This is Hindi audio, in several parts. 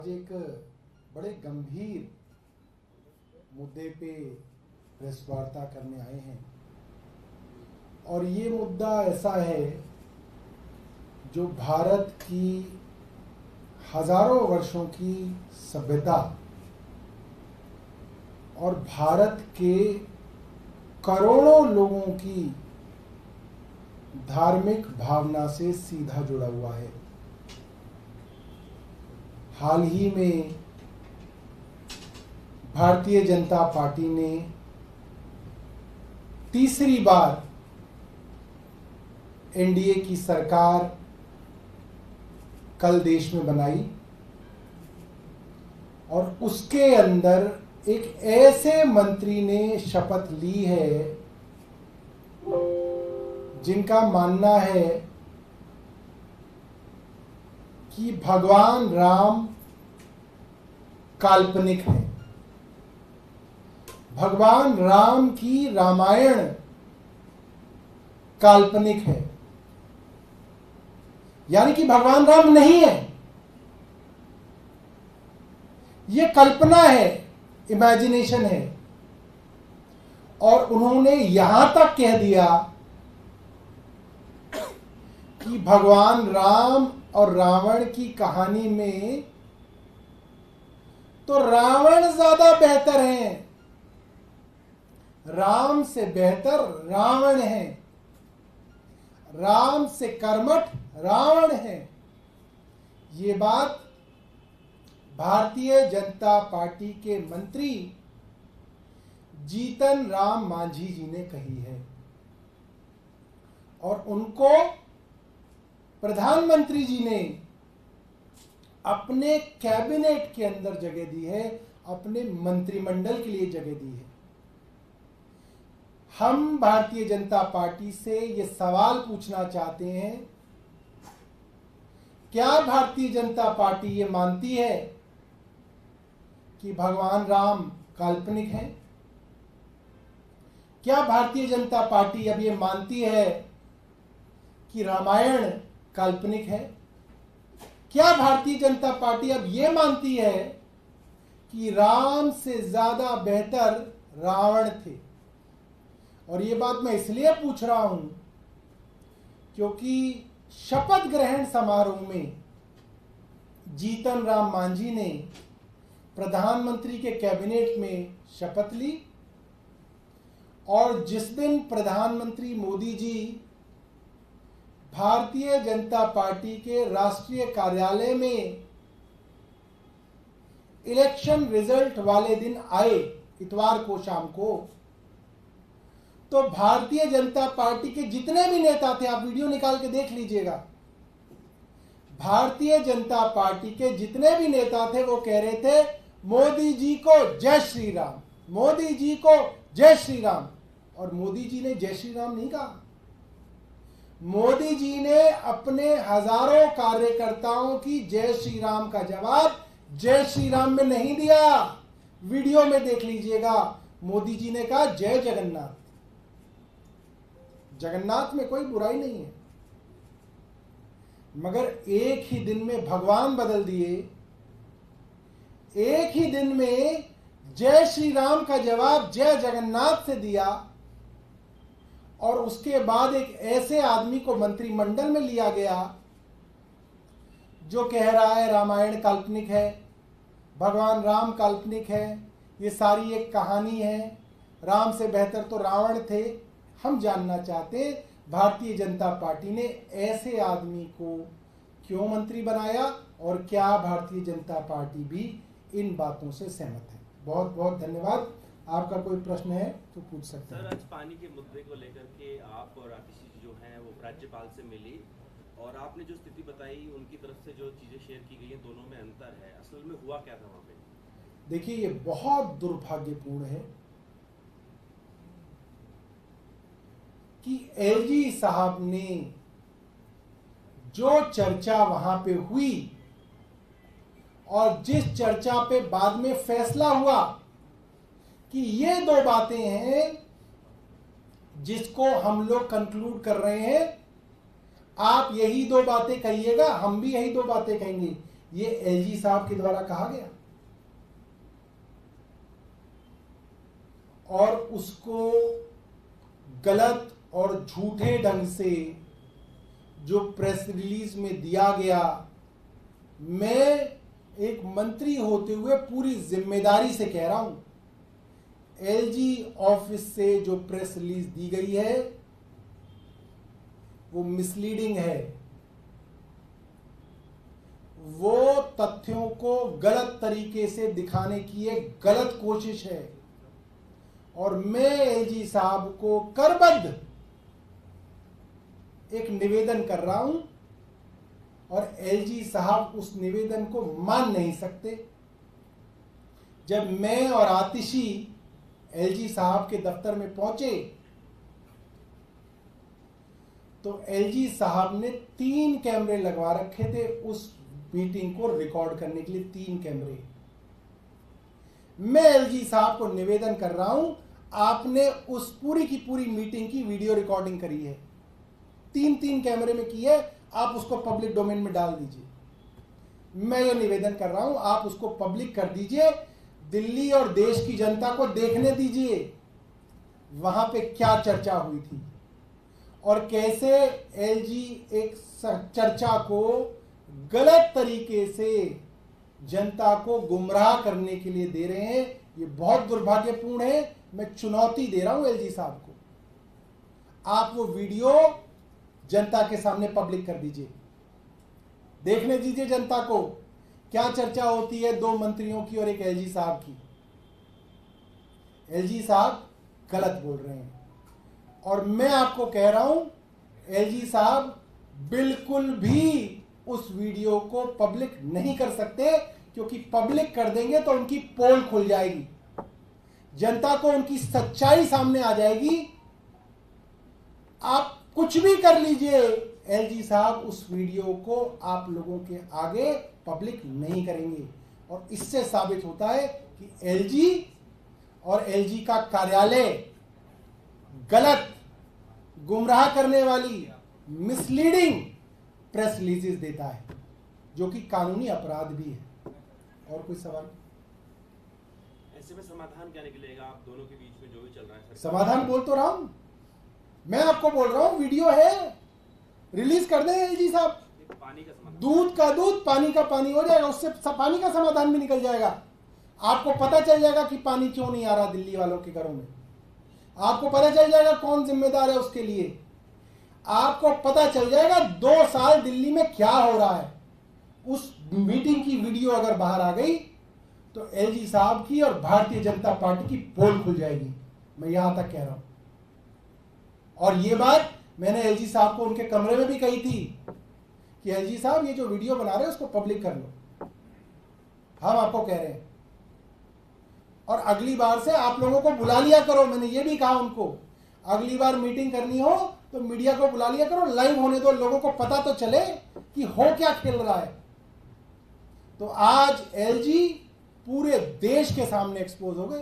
एक बड़े गंभीर मुद्दे पे प्रेस वार्ता करने आए हैं और ये मुद्दा ऐसा है जो भारत की हजारों वर्षों की सभ्यता और भारत के करोड़ों लोगों की धार्मिक भावना से सीधा जुड़ा हुआ है। हाल ही में भारतीय जनता पार्टी ने तीसरी बार एनडीए की सरकार कल देश में बनाई और उसके अंदर एक ऐसे मंत्री ने शपथ ली है जिनका मानना है कि भगवान राम काल्पनिक है। भगवान राम की रामायण काल्पनिक है, यानी कि भगवान राम नहीं है, यह कल्पना है, इमेजिनेशन है। और उन्होंने यहां तक कह दिया कि भगवान राम और रावण की कहानी में तो रावण ज्यादा बेहतर है, राम से बेहतर रावण है, राम से कर्मठ रावण है। ये बात भारतीय जनता पार्टी के मंत्री जीतन राम मांझी जी ने कही है और उनको प्रधानमंत्री जी ने अपने कैबिनेट के अंदर जगह दी है, अपने मंत्रिमंडल के लिए जगह दी है। हम भारतीय जनता पार्टी से ये सवाल पूछना चाहते हैं, क्या भारतीय जनता पार्टी ये मानती है कि भगवान राम काल्पनिक हैं? क्या भारतीय जनता पार्टी अब ये मानती है कि रामायण काल्पनिक है? क्या भारतीय जनता पार्टी अब ये मानती है कि राम से ज्यादा बेहतर रावण थे? और ये बात मैं इसलिए पूछ रहा हूं क्योंकि शपथ ग्रहण समारोह में जीतन राम मांझी ने प्रधानमंत्री के कैबिनेट में शपथ ली और जिस दिन प्रधानमंत्री मोदी जी भारतीय जनता पार्टी के राष्ट्रीय कार्यालय में इलेक्शन रिजल्ट वाले दिन आए, इतवार को शाम को, तो भारतीय जनता पार्टी के जितने भी नेता थे, आप वीडियो निकाल के देख लीजिएगा, भारतीय जनता पार्टी के जितने भी नेता थे वो कह रहे थे मोदी जी को जय श्री राम, मोदी जी को जय श्री राम। और मोदी जी ने जय श्री राम नहीं कहा, मोदी जी ने अपने हजारों कार्यकर्ताओं की जय श्री राम का जवाब जय श्री राम में नहीं दिया। वीडियो में देख लीजिएगा, मोदी जी ने कहा जय जगन्नाथ। जगन्नाथ में कोई बुराई नहीं है, मगर एक ही दिन में भगवान बदल दिए, एक ही दिन में जय श्री राम का जवाब जय जगन्नाथ से दिया और उसके बाद एक ऐसे आदमी को मंत्रिमंडल में लिया गया जो कह रहा है रामायण काल्पनिक है, भगवान राम काल्पनिक है, ये सारी एक कहानी है, राम से बेहतर तो रावण थे। हम जानना चाहते हैं भारतीय जनता पार्टी ने ऐसे आदमी को क्यों मंत्री बनाया और क्या भारतीय जनता पार्टी भी इन बातों से सहमत है। बहुत बहुत धन्यवाद। आपका कोई प्रश्न है तो पूछ सकते हैं। सर, आज पानी के मुद्दे को लेकर के आप और आतिशी जी जो हैं वो राज्यपाल से मिली और आपने जो स्थिति बताई, उनकी तरफ से जो चीजें शेयर की गई हैं, दोनों में अंतर है। असल में हुआ क्या था वहां पे? देखिए, ये बहुत दुर्भाग्यपूर्ण है कि एलजी साहब ने जो चर्चा वहां पे हुई और जिस चर्चा पे बाद में फैसला हुआ कि ये दो बातें हैं जिसको हम लोग कंक्लूड कर रहे हैं, आप यही दो बातें कहिएगा, हम भी यही दो बातें कहेंगे। ये एलजी साहब के द्वारा कहा गया और उसको गलत और झूठे ढंग से जो प्रेस रिलीज में दिया गया, मैं एक मंत्री होते हुए पूरी जिम्मेदारी से कह रहा हूं, एलजी ऑफिस से जो प्रेस रिलीज दी गई है वो मिसलीडिंग है, वो तथ्यों को गलत तरीके से दिखाने की एक गलत कोशिश है और मैं एलजी साहब को करबद्ध एक निवेदन कर रहा हूं और एलजी साहब उस निवेदन को मान नहीं सकते। जब मैं और आतिशी एलजी साहब के दफ्तर में पहुंचे तो एलजी साहब ने 3 कैमरे लगवा रखे थे उस मीटिंग को रिकॉर्ड करने के लिए, 3 कैमरे। मैं एलजी साहब को निवेदन कर रहा हूं, आपने उस पूरी की पूरी मीटिंग की वीडियो रिकॉर्डिंग करी है, 3 कैमरे में की है, आप उसको पब्लिक डोमेन में डाल दीजिए। मैं ये निवेदन कर रहा हूं, आप उसको पब्लिक कर दीजिए, दिल्ली और देश की जनता को देखने दीजिए वहां पे क्या चर्चा हुई थी और कैसे एलजी एक चर्चा को गलत तरीके से जनता को गुमराह करने के लिए दे रहे हैं। ये बहुत दुर्भाग्यपूर्ण है। मैं चुनौती दे रहा हूं एलजी साहब को, आप वो वीडियो जनता के सामने पब्लिक कर दीजिए, देखने दीजिए जनता को क्या चर्चा होती है 2 मंत्रियों की और एक एलजी साहब की। एलजी साहब गलत बोल रहे हैं और मैं आपको कह रहा हूं एलजी साहब बिल्कुल भी उस वीडियो को पब्लिक नहीं कर सकते, क्योंकि पब्लिक कर देंगे तो उनकी पोल खुल जाएगी, जनता को उनकी सच्चाई सामने आ जाएगी। आप कुछ भी कर लीजिए, एलजी साहब उस वीडियो को आप लोगों के आगे पब्लिक नहीं करेंगे और इससे साबित होता है कि एलजी और एलजी का कार्यालय गलत, गुमराह करने वाली, मिसलीडिंग प्रेस रिलीजेस देता है, जो कि कानूनी अपराध भी है। और कोई सवाल? ऐसे में समाधान क्या निकलेगा आप दोनों के बीच में जो भी चल रहा है? समाधान बोल तो रहा हूं, मैं आपको बोल रहा हूं, वीडियो है, रिलीज कर दें एलजी साहब, पानी का समाधान, दूध का दूध पानी का पानी हो जाएगा, उससे पानी का समाधान भी निकल जाएगा। आपको पता चल जाएगा कि पानी क्यों नहीं आ रहा दिल्ली वालों के घरों में, आपको पता चल जाएगा कौन जिम्मेदार है उसके लिए, आपको पता चल जाएगा 2 साल दिल्ली में क्या हो रहा है। उस मीटिंग की वीडियो अगर बाहर आ गई तो एलजी साहब की और भारतीय जनता पार्टी की पोल खुल जाएगी, मैं यहां तक कह रहा हूं। और ये बात मैंने एलजी साहब को उनके कमरे में भी कही थी कि एलजी साहब ये जो वीडियो बना रहे हैं उसको पब्लिक कर लो, हम आपको कह रहे हैं और अगली बार से आप लोगों को बुला लिया करो। मैंने ये भी कहा उनको, अगली बार मीटिंग करनी हो तो मीडिया को बुला लिया करो, लाइव होने दो, लोगों को पता तो चले कि हो क्या खेल रहा है। तो आज एलजी पूरे देश के सामने एक्सपोज हो गए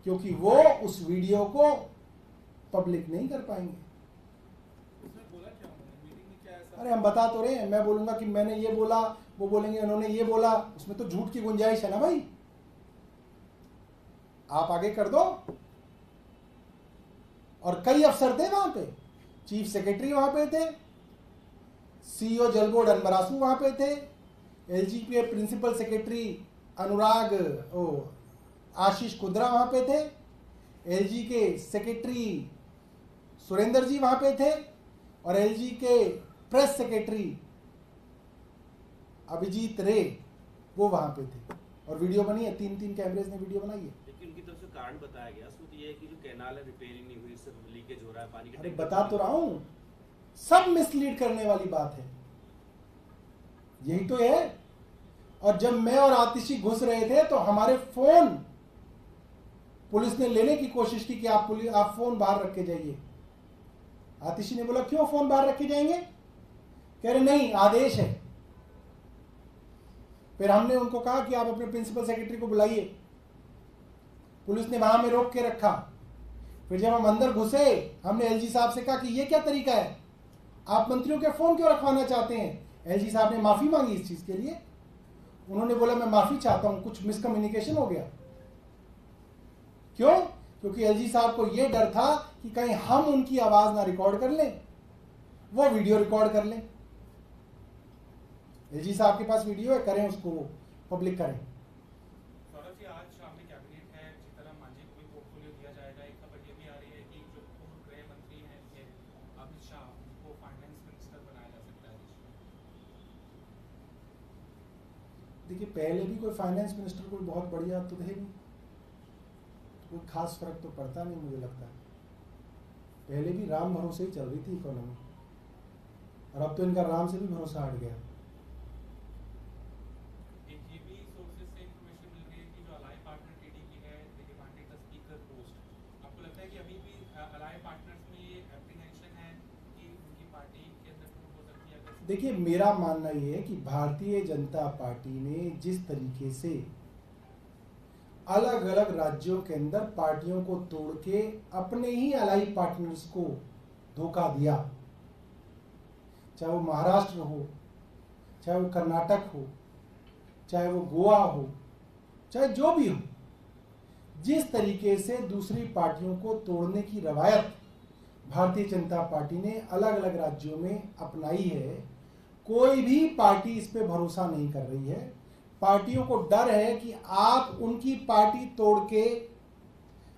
क्योंकि वो उस वीडियो को पब्लिक नहीं कर पाएंगे। अरे हम बता तो रहे हैं, मैं बोलूंगा कि मैंने ये बोला, वो बोलेंगे उन्होंने ये बोला, उसमें तो झूठ की गुंजाइश है ना भाई। आप आगे कर दो। और कई अफसर थे वहां पे, चीफ सेक्रेटरी वहां पे थे, सीईओ जल बोर्ड अनबरासू वहां पे थे, एलजी के प्रिंसिपल सेक्रेटरी अनुराग आशीष कुंद्रा वहां पे थे, एलजी के सेक्रेटरी सुरेंद्र जी वहां पे थे और एलजी के प्रेस सेक्रेटरी अभिजीत रे वो वहां पे थे और वीडियो बनी है, 3 कैमरेज ने वीडियो बनाई है। लेकिन उनकी तरफ से कारण बताया गया, उसमें तो ये है कि जो कैनाल है रिपेयरिंग नहीं हुई, सिर्फ लीकेज हो रहा है पानी का। अरे बता तो रहा हूं, सब मिसलीड करने वाली बात है, यही तो है। और जब मैं और आतिशी घुस रहे थे तो हमारे फोन पुलिस ने लेने की कोशिश की कि आप फोन बाहर रख के जाइए। आतिशी ने बोला क्यों फोन बाहर रख के जाएंगे, कह रहे नहीं आदेश है। फिर हमने उनको कहा कि आप अपने प्रिंसिपल सेक्रेटरी को बुलाइए, पुलिस ने वहां में रोक के रखा। फिर जब हम अंदर घुसे हमने एलजी साहब से कहा कि ये क्या तरीका है, आप मंत्रियों के फोन क्यों रखवाना चाहते हैं। एलजी साहब ने माफी मांगी इस चीज के लिए उन्होंने बोला मैं माफी चाहता हूं, कुछ मिसकम्युनिकेशन हो गया। क्यों? क्योंकि एलजी साहब को यह डर था कि कहीं हम उनकी आवाज ना रिकॉर्ड कर लें, वो वीडियो रिकॉर्ड कर लें। एलजी साहब के पास वीडियो है, करें उसको पब्लिक करें। सौरभ जी, आज शाम में कैबिनेट है, सीताराम मांझी को भी पोर्टफोलियो दिया जाएगा। एक खबर ये भी आ रही है कि जो पूर्व गृह मंत्री हैं अमित शाह, उनको फाइनेंस मिनिस्टर बनाया जा सकता है। देखिए, पहले भी कोई फाइनेंस मिनिस्टर कोई बहुत बढ़िया तो थे नहीं, तो कोई खास फर्क तो पड़ता नहीं मुझे लगता है। पहले भी राम भरोसे ही चल रही थी इकोनॉमी, और अब तो इनका राम से भी भरोसा हट गया। एक ये भी सोर्सेज से इंफॉर्मेशन मिल रही है कि जो अलाई पार्टनर टीडीपी है, they demanded the speaker post. आपको लगता है कि अभी भी अलाई पार्टनर्स में ये एप्रीहेंशन है कि उनकी पार्टी के अंदर टूट हो सकती है? अगर देखिए, मेरा मानना ये है कि भारतीय जनता पार्टी ने जिस तरीके से अलग अलग राज्यों के अंदर पार्टियों को तोड़ के अपने ही अलाई पार्टनर्स को धोखा दिया, चाहे वो महाराष्ट्र हो, चाहे वो कर्नाटक हो, चाहे वो गोवा हो, चाहे जो भी हो, जिस तरीके से दूसरी पार्टियों को तोड़ने की रवायत भारतीय जनता पार्टी ने अलग अलग राज्यों में अपनाई है, कोई भी पार्टी इस पे भरोसा नहीं कर रही है। पार्टियों को डर है कि आप उनकी पार्टी तोड़ के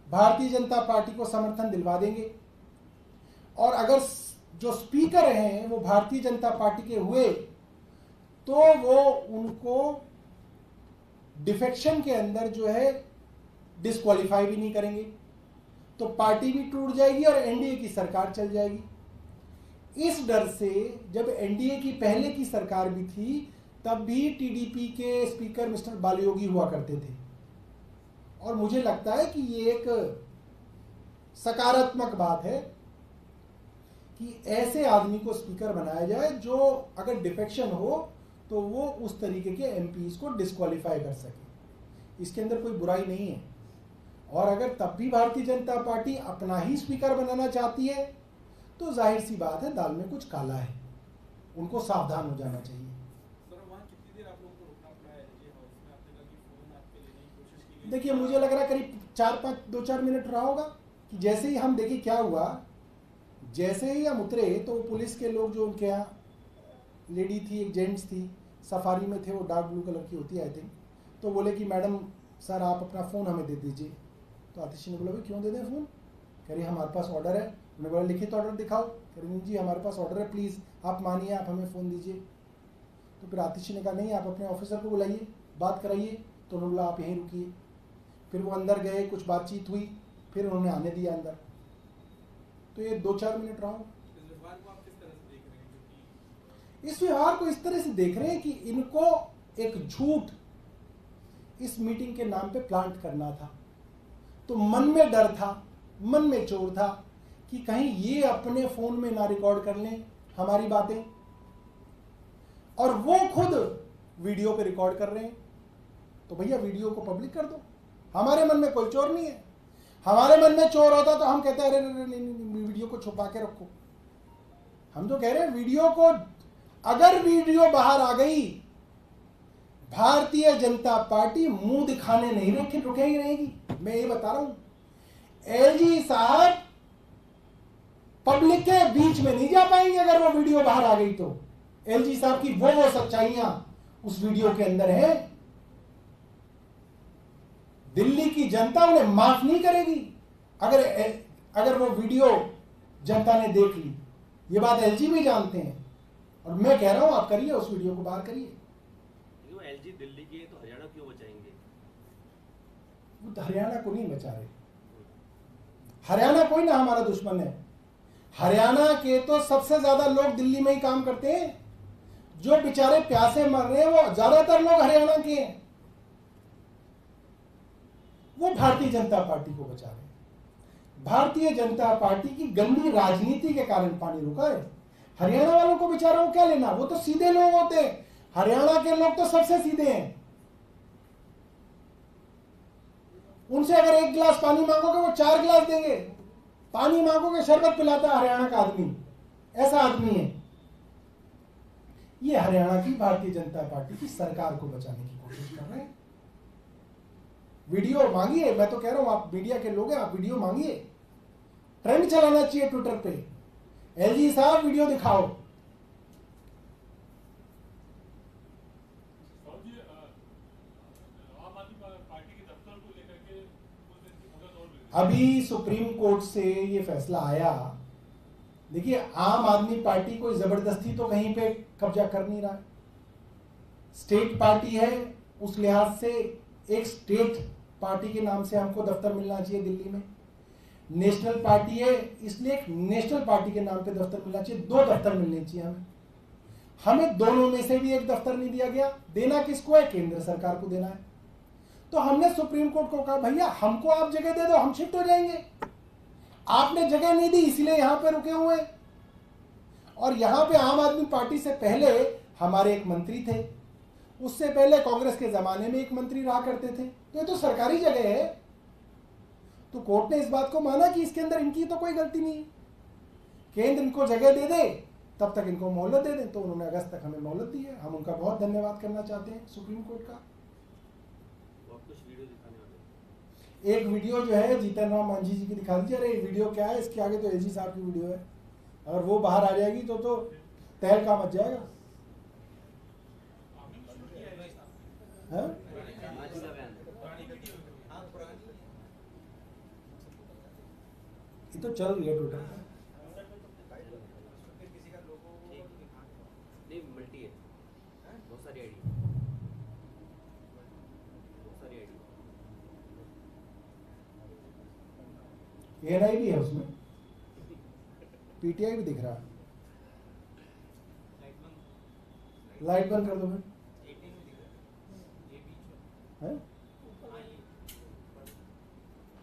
भारतीय जनता पार्टी को समर्थन दिलवा देंगे, और अगर जो स्पीकर हैं वो भारतीय जनता पार्टी के हुए तो वो उनको डिफेक्शन के अंदर जो है डिस्क्वालीफाई भी नहीं करेंगे, तो पार्टी भी टूट जाएगी और एनडीए की सरकार चल जाएगी। इस डर से जब एनडीए की पहले की सरकार भी थी तब भी टीडीपी के स्पीकर मिस्टर बालयोगी हुआ करते थे, और मुझे लगता है कि ये एक सकारात्मक बात है कि ऐसे आदमी को स्पीकर बनाया जाए जो अगर डिफेक्शन हो तो वो उस तरीके के एमपीज को डिस्क्वालीफाई कर सके। इसके अंदर कोई बुराई नहीं है, और अगर तब भी भारतीय जनता पार्टी अपना ही स्पीकर बनाना चाहती है तो जाहिर सी बात है दाल में कुछ काला है, उनको सावधान हो जाना चाहिए। देखिए, मुझे लग रहा है करीब 2-4 मिनट रहा होगा कि जैसे ही हम देखिए क्या हुआ, जैसे ही हम उतरे तो पुलिस के लोग जो उनके यहाँ लेडी थी, एक जेंट्स थी, सफारी में थे, वो डार्क ब्लू कलर की होती है आई थिंक, तो बोले कि मैडम सर आप अपना फ़ोन हमें दे दीजिए। तो आतिशी ने बोला भाई क्यों दे दें फ़ोन? कह रही हमारे पास ऑर्डर है। उन्होंने बोला लिखित ऑर्डर दिखाओ। कह रही जी हमारे पास ऑर्डर है, प्लीज़ आप मानिए, आप हमें फ़ोन दीजिए। तो फिर आतिशी ने कहा नहीं, आप अपने ऑफिसर को बुलाइए, बात कराइए। तो उन्होंने बोला आप यहीं रुकिए। फिर वो अंदर गए, कुछ बातचीत हुई, फिर उन्होंने आने दिया अंदर। तो ये 2-4 मिनट रहा। इस व्यवहार को इस तरह से देख रहे हैं कि इनको एक झूठ इस मीटिंग के नाम पे प्लांट करना था, तो मन में डर था, मन में चोर था कि कहीं ये अपने फोन में ना रिकॉर्ड कर लें हमारी बातें, और वो खुद वीडियो पे रिकॉर्ड कर रहे हैं। तो भैया वीडियो को पब्लिक कर दो, हमारे मन में कोई चोर नहीं है। हमारे मन में चोर होता तो हम कहते हैं अरे नहीं, वीडियो को छुपा के रखो। हम तो कह रहे हैं वीडियो को, अगर वीडियो बाहर आ गई भारतीय जनता पार्टी मुंह दिखाने नहीं रुकेगी रहेगी। मैं ये बता रहा हूं, एलजी साहब पब्लिक के बीच में नहीं जा पाएंगे अगर वो वीडियो बाहर आ गई तो। एलजी साहब की वो सच्चाइयां उस वीडियो के अंदर है, दिल्ली की जनता उन्हें माफ नहीं करेगी अगर वो वीडियो जनता ने देख ली। ये बात एलजी भी जानते हैं, और मैं कह रहा हूं आप करिए, उस वीडियो को बाहर करिए। एलजी दिल्ली के तो हरियाणा क्यों बचाएंगे? वो तो हरियाणा को नहीं बचा रहे। हरियाणा कोई ना हमारा दुश्मन है। हरियाणा के तो सबसे ज्यादा लोग दिल्ली में ही काम करते हैं। जो बेचारे प्यासे मर रहे हैं वो ज्यादातर लोग हरियाणा के हैं। वो भारतीय जनता पार्टी को बचा रहे हैं। भारतीय जनता पार्टी की गंदी राजनीति के कारण पानी रुका है। हरियाणा वालों को बेचारों को क्या लेना, वो तो सीधे लोग होते हैं। हरियाणा के लोग तो सबसे सीधे हैं। उनसे अगर 1 गिलास पानी मांगोगे वो 4 गिलास देंगे। पानी मांगोगे शरबत पिलाता है हरियाणा का आदमी, ऐसा आदमी है। ये हरियाणा की भारतीय जनता पार्टी की सरकार को बचाने की कोशिश कर रहे हैं। वीडियो मांगिए, मैं तो कह रहा हूं, आप मीडिया के लोग हैं, आप वीडियो मांगिए, ट्रेंड चलाना चाहिए ट्विटर पे, एलजी साहब वीडियो दिखाओ। अभी सुप्रीम कोर्ट से ये फैसला आया। देखिए, आम आदमी पार्टी कोई जबरदस्ती तो कहीं पे कब्जा कर नहीं रहा, स्टेट पार्टी है, उस लिहाज से एक स्टेट पार्टी के नाम से हमको दफ्तर मिलना चाहिए दिल्ली में। नेशनल पार्टी है, इसलिए एक नेशनल पार्टी के नाम पे दफ्तर मिलना चाहिए, 2 दफ्तर मिलने चाहिए हमें दोनों में से भी एक दफ्तर नहीं दिया गया। देना किसको है? केंद्र सरकार को देना है। तो हमने सुप्रीम कोर्ट को कहा, भैया हमको आप जगह दे दो, हम शिफ्ट हो जाएंगे। आपने जगह नहीं दी, इसलिए यहां पे रुके हुए। और यहां पे आम आदमी पार्टी से पहले हमारे एक मंत्री थे, उससे पहले कांग्रेस के जमाने में एक मंत्री रहा करते थे। तो ये तो सरकारी जगह है। तो कोर्ट ने इस बात को माना कि इसके अंदर इनकी तो कोई गलती नहीं है, केंद्र इनको जगह दे दे, तब तक इनको मोहलत दे दें। तो उन्होंने अगस्त तक हमें मोहलत दी है, हम उनका बहुत धन्यवाद करना चाहते हैं सुप्रीम कोर्ट का। कुछ वीडियो दिखाने वाले, एक वीडियो जो है जीतन राम मांझी जी की दिखा दीजिए। अरे वीडियो क्या है, इसके आगे तो एजी साहब की वीडियो है, अगर वो बाहर आ जाएगी तो तहल का मच जाएगा। हाँ? ये तो चल रही है ट्विटर पे। नहीं मल्टी है, बहुत सारी आईडी, एएनआई भी है उसमें, पीटीआई भी दिख रहा है। लाइट बंद कर दो फिर।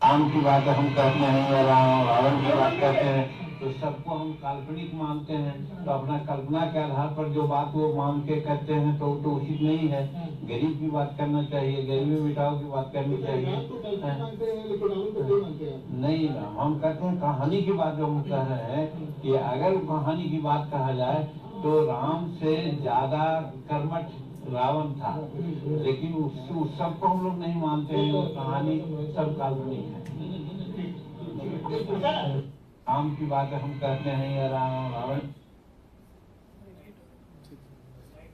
राम की बात हम कहते हैं या रावण की बात कहते हैं, तो सबको हम काल्पनिक मानते हैं। तो अपना कल्पना के आधार पर जो बात वो मान के कहते हैं तो उचित नहीं है। गरीब की बात करना चाहिए, गरीबी मिटाओ की बात करनी चाहिए। नहीं, हम कहते हैं कहानी की बात जो हम कह रहे हैं कि अगर कहानी की बात कहा जाए तो राम से ज्यादा कर्मठ रावण था, लेकिन उस सबको हम लोग नहीं मानते हैं। वो कहानी सब काल्पनिक है। राम की बात हम कहते हैं या रावण।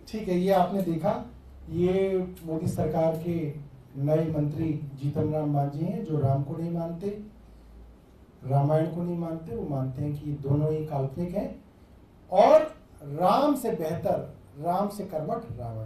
ठीक है, ये आपने देखा, ये मोदी सरकार के नए मंत्री जीतन राम मांझी हैं, जो राम को नहीं मानते, रामायण को नहीं मानते। वो मानते हैं कि दोनों ही काल्पनिक हैं और राम से बेहतर, राम से कर्मठ रावण।